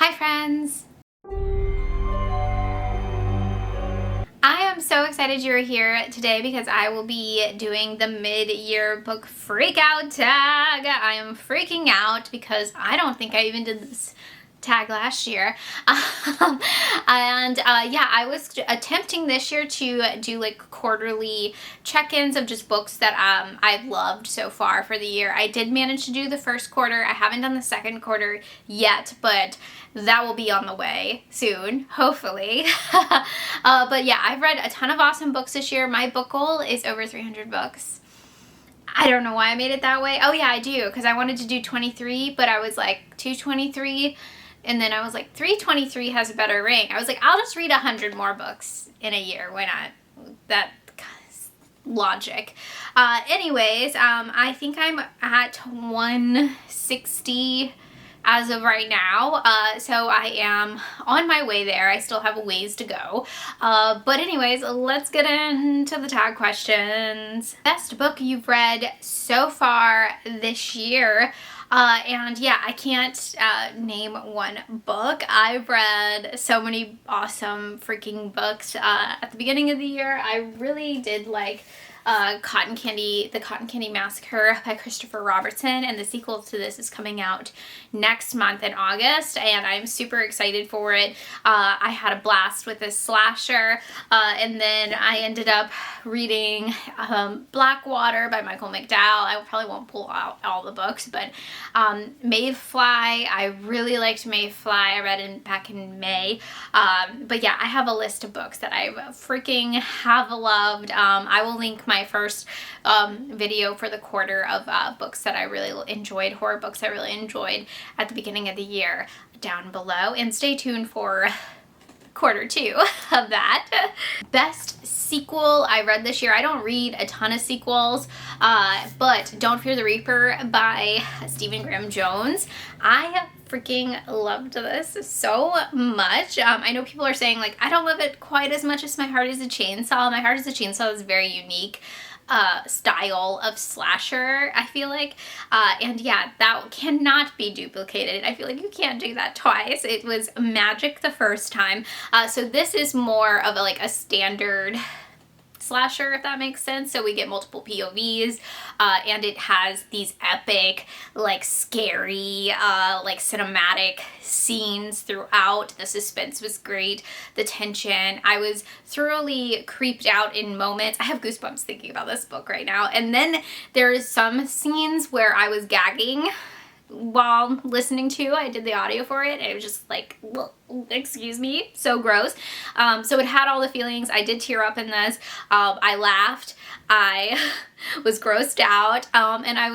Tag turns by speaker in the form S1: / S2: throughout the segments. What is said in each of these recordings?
S1: Hi friends! I am so excited you're here today because I will be doing the mid-year book freakout tag. I am freaking out because I don't think I even did this tag last year. Yeah, I was attempting this year to do like quarterly check-ins of just books that I've loved so far for the year. I did manage to do the first quarter. I haven't done the second quarter yet, but that will be on the way soon, hopefully. But yeah, I've read a ton of awesome books this year. My book goal is over 300 books. I don't know why I made it that way. Oh yeah, I do, because I wanted to do 23, but I was like 223. And then I was like, 323 has a better ring. I was like, I'll just read 100 more books in a year. Why not? That logic. Anyways, I think I'm at 160 as of right now. So I am on my way there. I still have a ways to go. But anyways, let's get into the tag questions. Best book you've read so far this year? And yeah, I can't name one book. I've read so many awesome freaking books. At the beginning of the year, I really did like The Cotton Candy Massacre by Christopher Robertson, and the sequel to this is coming out next month in August, and I'm super excited for it. I had a blast with this slasher, and then I ended up reading Blackwater by Michael McDowell. I probably won't pull out all the books, but Mayfly, I really liked Mayfly. I read it back in May. But yeah, I have a list of books that I freaking have loved. I will link my first video for the quarter of books that I really enjoyed, horror books I really enjoyed at the beginning of the year, down below, and stay tuned for quarter 2 of that. Best sequel I read this year. I don't read a ton of sequels, but Don't Fear the Reaper by Stephen Graham Jones. I freaking loved this so much. I know people are saying like, I don't love it quite as much as My Heart is a Chainsaw. My Heart is a Chainsaw is very unique style of slasher, I feel like, and yeah, that cannot be duplicated. I feel like you can't do that twice. It was magic the first time. So this is more of a standard slasher, if that makes sense. So we get multiple POVs, and it has these epic, scary, cinematic scenes throughout. The suspense was great. The tension. I was thoroughly creeped out in moments. I have goosebumps thinking about this book right now. And then there's some scenes where I was gagging while listening to. I did the audio for it, and it was just like, excuse me, so gross. So it had all the feelings. I did tear up in this. I laughed. I was grossed out, and I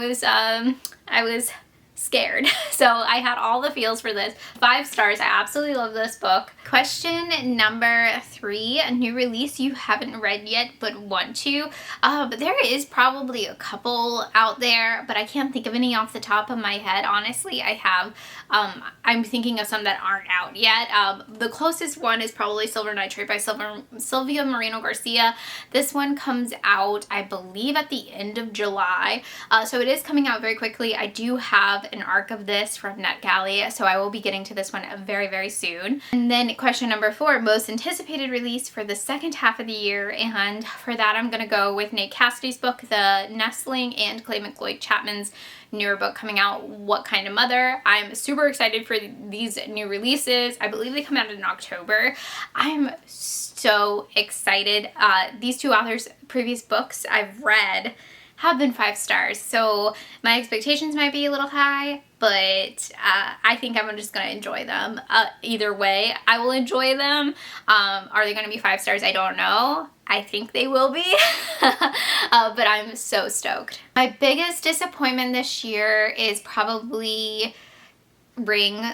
S1: was scared. So I had all the feels for this. 5 stars. I absolutely love this book. Question number 3, a new release you haven't read yet but want to. But there is probably a couple out there, but I can't think of any off the top of my head. Honestly, I have. I'm thinking of some that aren't out yet. The closest one is probably Silver Nitrate by Sylvia Moreno Garcia. This one comes out, I believe, at the end of July. So it is coming out very quickly. I do have an arc of this from NetGalley, so I will be getting to this one very, very soon. And then question number 4, most anticipated release for the second half of the year, and for that I'm gonna go with Nate Cassidy's book, The Nestling, and Clay McLeod Chapman's newer book coming out, What Kind of Mother. I'm super excited for these new releases. I believe they come out in October. I'm so excited. These 2 authors' previous books I've read have been 5 stars, so my expectations might be a little high, but I think I'm just gonna enjoy them. Either way, I will enjoy them. Are they gonna be 5 stars? I don't know. I think they will be, but I'm so stoked. My biggest disappointment this year is probably Ring.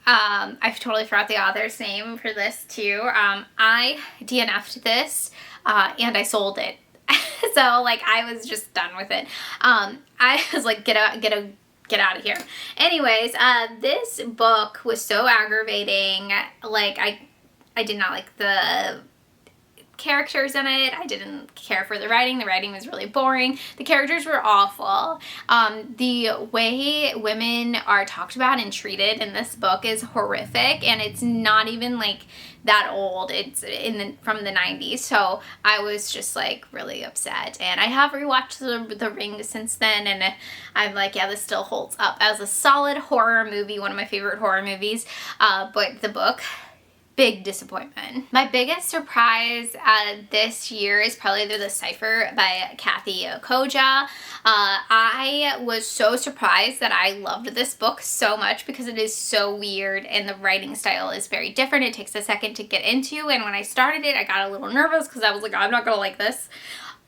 S1: I totally forgot the author's name for this too. I DNF'd this, and I sold it. So I was just done with it. I was like, get out of here. Anyways, this book was so aggravating. I did not like the characters in it. I didn't care for the writing. The writing was really boring. The characters were awful. The way women are talked about and treated in this book is horrific, and it's not even like that old. It's from the 90s, so I was just like really upset. And I have rewatched the Ring since then, and I'm like, yeah, this still holds up as a solid horror movie, one of my favorite horror movies. But the book, big disappointment. My biggest surprise this year is probably The Cipher by Kathy Koja. I was so surprised that I loved this book so much because it is so weird and the writing style is very different. It takes a second to get into, and when I started it, I got a little nervous because I was like, I'm not gonna like this.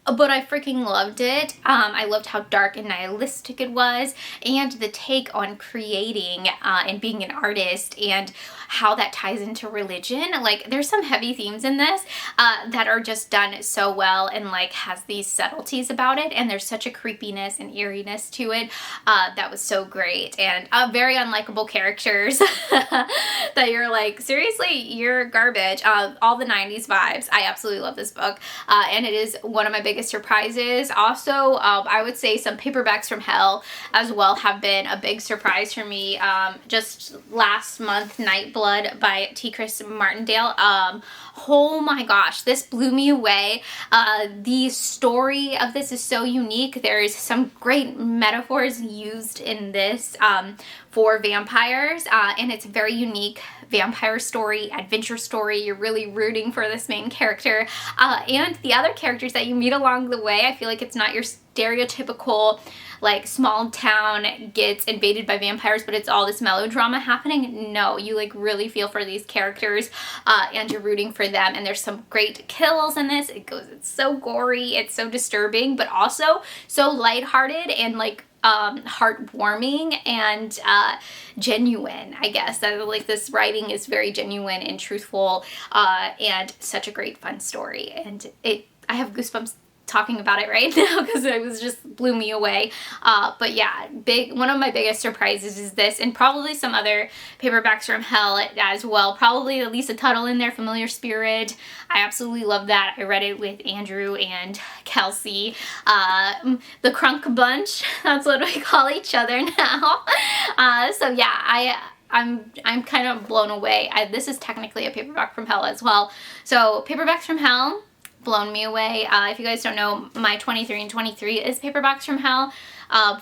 S1: But I freaking loved it. I loved how dark and nihilistic it was, and the take on creating and being an artist, and how that ties into religion. Like, there's some heavy themes in this that are just done so well, and like has these subtleties about it, and there's such a creepiness and eeriness to it that was so great. And very unlikable characters that you're like, seriously, you're garbage. All the 90s vibes. I absolutely love this book, and it is one of my biggest surprises. Also, I would say some paperbacks from hell as well have been a big surprise for me. Just last month, Nightblood by T. Chris Martindale. Oh my gosh, this blew me away. The story of this is so unique. There's some great metaphors used in this for vampires, and it's a very unique vampire story, adventure story. You're really rooting for this main character, and the other characters that you meet along the way. I feel like it's not your stereotypical like small town gets invaded by vampires, but it's all this melodrama happening. No, you like really feel for these characters, and you're rooting for them. And there's some great kills in this. It's so gory, it's so disturbing, but also so lighthearted and like heartwarming and genuine. I guess that like this writing is very genuine and truthful, and such a great fun story. And I have goosebumps talking about it right now because it was just blew me away. But yeah, one of my biggest surprises is this, and probably some other paperbacks from hell as well. Probably at least a Tuttle in there, Familiar Spirit. I absolutely love that. I read it with Andrew and Kelsey. The Crunk Bunch, that's what we call each other now. So yeah, I'm kind of blown away. This is technically a paperback from hell as well. So paperbacks from hell blown me away. If you guys don't know, my 23 and 23 is paperbacks from hell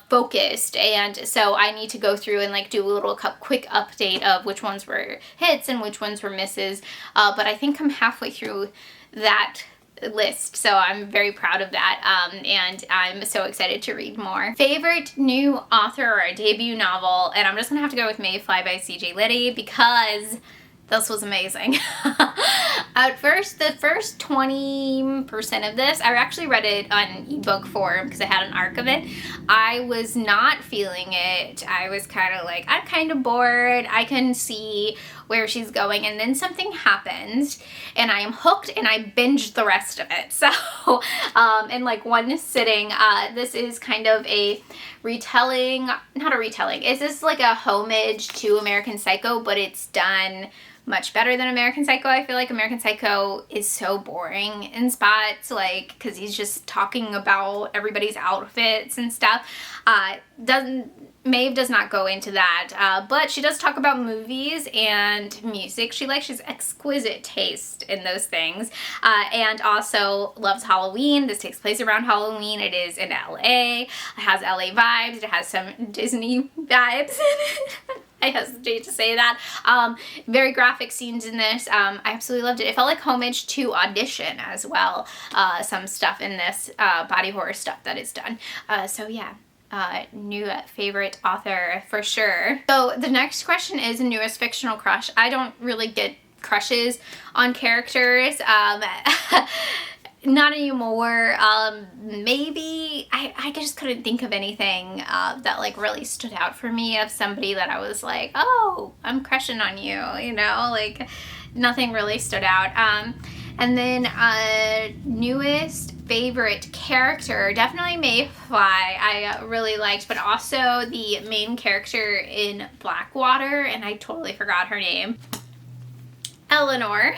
S1: focused, and so I need to go through and like do a little quick update of which ones were hits and which ones were misses, but I think I'm halfway through that list, so I'm very proud of that, and I'm so excited to read more. Favorite new author or a debut novel, and I'm just gonna have to go with Mayfly by CJ Liddy because this was amazing. At first, the first 20% of this, I actually read it on ebook form because I had an arc of it. I was not feeling it. I was kind of like, I'm kind of bored. I can see where she's going, and then something happens and I am hooked and I binged the rest of it. So in like one sitting. This is kind of a retelling, not a retelling, it's just like a homage to American Psycho, but it's done much better than American Psycho. I feel like American Psycho is so boring in spots, like, because he's just talking about everybody's outfits and stuff. Maeve does not go into that, but she does talk about movies and music. She's exquisite taste in those things, and also loves Halloween. This takes place around Halloween. It is in LA. It has LA vibes. It has some Disney vibes in it. I hesitate to say that. Very graphic scenes in this. I absolutely loved it. It felt like homage to Audition as well. Some stuff in this body horror stuff that is done. So yeah. New favorite author for sure. So the next question is newest fictional crush. I don't really get crushes on characters. Not anymore. Maybe I just couldn't think of anything that like really stood out for me of somebody that I was like, oh, I'm crushing on you, you know, like nothing really stood out. And then newest favorite character, definitely Mayfly. I really liked, but also the main character in Blackwater, and I totally forgot her name. Eleanor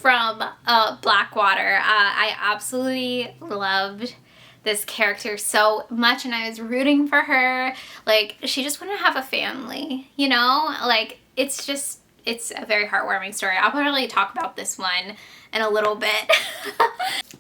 S1: from Blackwater. I absolutely loved this character so much, and I was rooting for her. Like, she just wouldn't have a family, you know? Like, it's a very heartwarming story. I'll probably talk about this one in a little bit.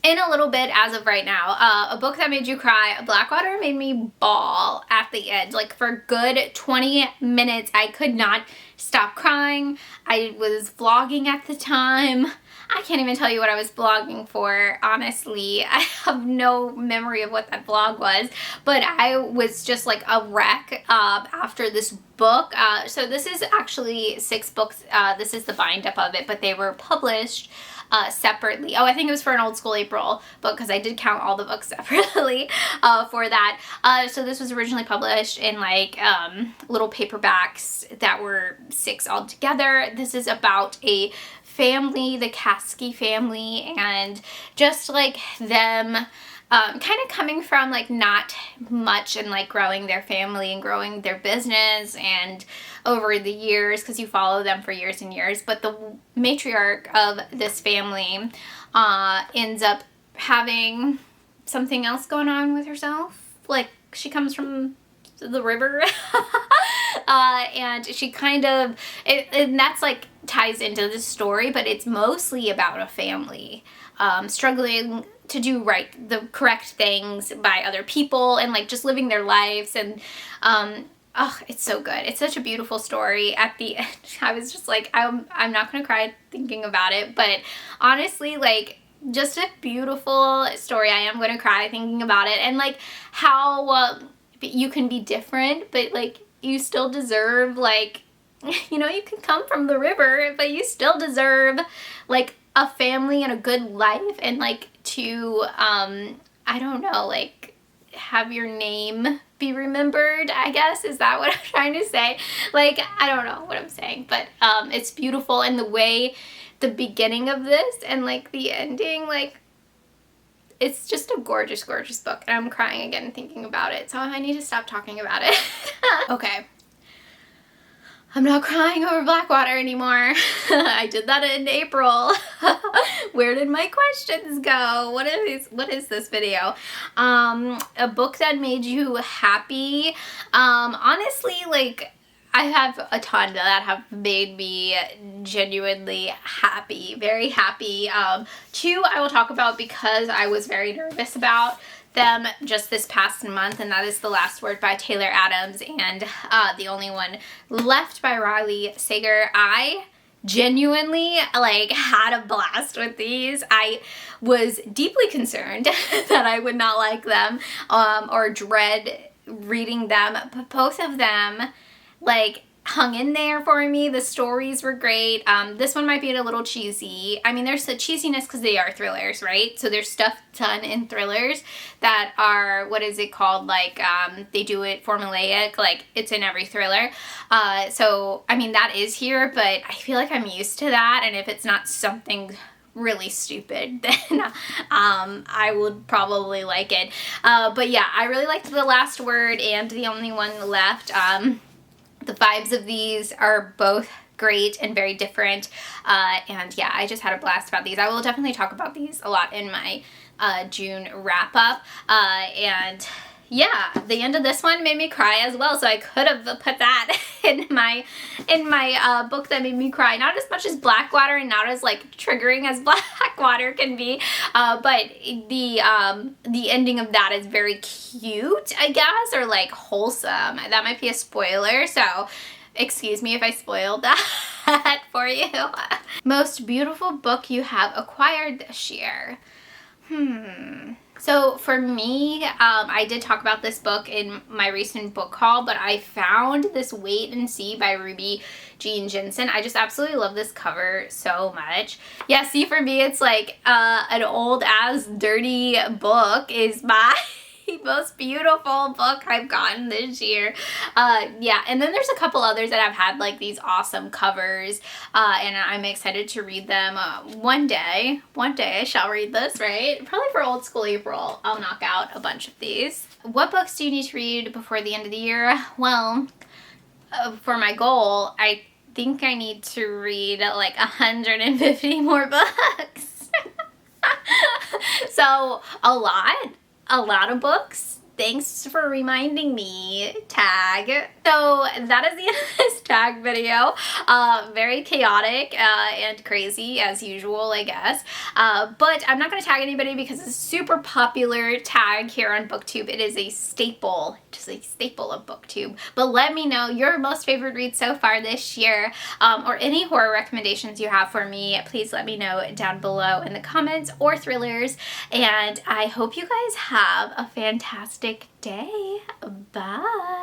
S1: In a little bit as of right now. A book that made you cry. Blackwater made me bawl at the end. Like, for a good 20 minutes, I could not stop crying. I was vlogging at the time. I can't even tell you what I was vlogging for, honestly. I have no memory of what that vlog was, but I was just like a wreck after this book. So this is actually 6 books. This is the bind up of it, but they were published separately. Oh, I think it was for an Old School April book, because I did count all the books separately for that. So this was originally published in like little paperbacks that were 6 all together. This is about a family, the Caskey family, and just like them kind of coming from like not much and like growing their family and growing their business and over the years, because you follow them for years and years. But the matriarch of this family ends up having something else going on with herself. Like, she comes from the river and she kind of, and that's like ties into the story, but it's mostly about a family struggling to do the correct things by other people and like just living their lives. And oh, it's so good. It's such a beautiful story. At the end, I was just like, I'm not gonna cry thinking about it, but honestly, like, just a beautiful story. I am gonna cry thinking about it, and like how you can be different, but like you still deserve, like, you know, you can come from the river, but you still deserve like a family and a good life, and like to I don't know, like have your name be remembered, I guess. Is that what I'm trying to say? Like, I don't know what I'm saying, but it's beautiful. And the way the beginning of this and like the ending, like, it's just a gorgeous, gorgeous book, and I'm crying again thinking about it, so I need to stop talking about it. Okay. I'm not crying over Blackwater anymore. I did that in April. Where did my questions go? What is this video? A book that made you happy. Honestly, like, I have a ton that have made me genuinely happy, very happy. 2 I will talk about because I was very nervous about them just this past month, and that is The Last Word by Taylor Adams and The Only One Left by Riley Sager. I genuinely like had a blast with these. I was deeply concerned that I would not like them or dread reading them, but both of them like hung in there for me. The stories were great. This one might be a little cheesy. I mean, there's the cheesiness because they are thrillers, right? So there's stuff done in thrillers that are, what is it called? Like, they do it formulaic, like it's in every thriller. So, I mean, that is here, but I feel like I'm used to that. And if it's not something really stupid, then I would probably like it. But yeah, I really liked The Last Word and The Only One Left. The vibes of these are both great and very different, and yeah, I just had a blast about these. I will definitely talk about these a lot in my June wrap up, and yeah, the end of this one made me cry as well, so I could have put that in my book that made me cry. Not as much as Blackwater and not as like triggering as Blackwater can be, but the ending of that is very cute, I guess, or like wholesome. That might be a spoiler, so excuse me if I spoiled that for you. Most beautiful book you have acquired this year? So for me, I did talk about this book in my recent book haul, but I found this Wait and See by Ruby Jean Jensen. I just absolutely love this cover so much. Yeah, see, for me, it's like an old ass dirty book is my most beautiful book I've gotten this year. Yeah, and then there's a couple others that have had like these awesome covers, and I'm excited to read them. One day I shall read this, right? Probably for Old School April, I'll knock out a bunch of these. What books do you need to read before the end of the year? Well, for my goal, I think I need to read like 150 more books. So a lot of books. Thanks for reminding me, tag. So that is the end of this tag video. Very chaotic and crazy as usual, I guess. But I'm not going to tag anybody because it's a super popular tag here on BookTube. It is a staple, just a staple of BookTube. But let me know your most favorite read so far this year, or any horror recommendations you have for me. Please let me know down below in the comments, or thrillers. And I hope you guys have a fantastic day. Bye.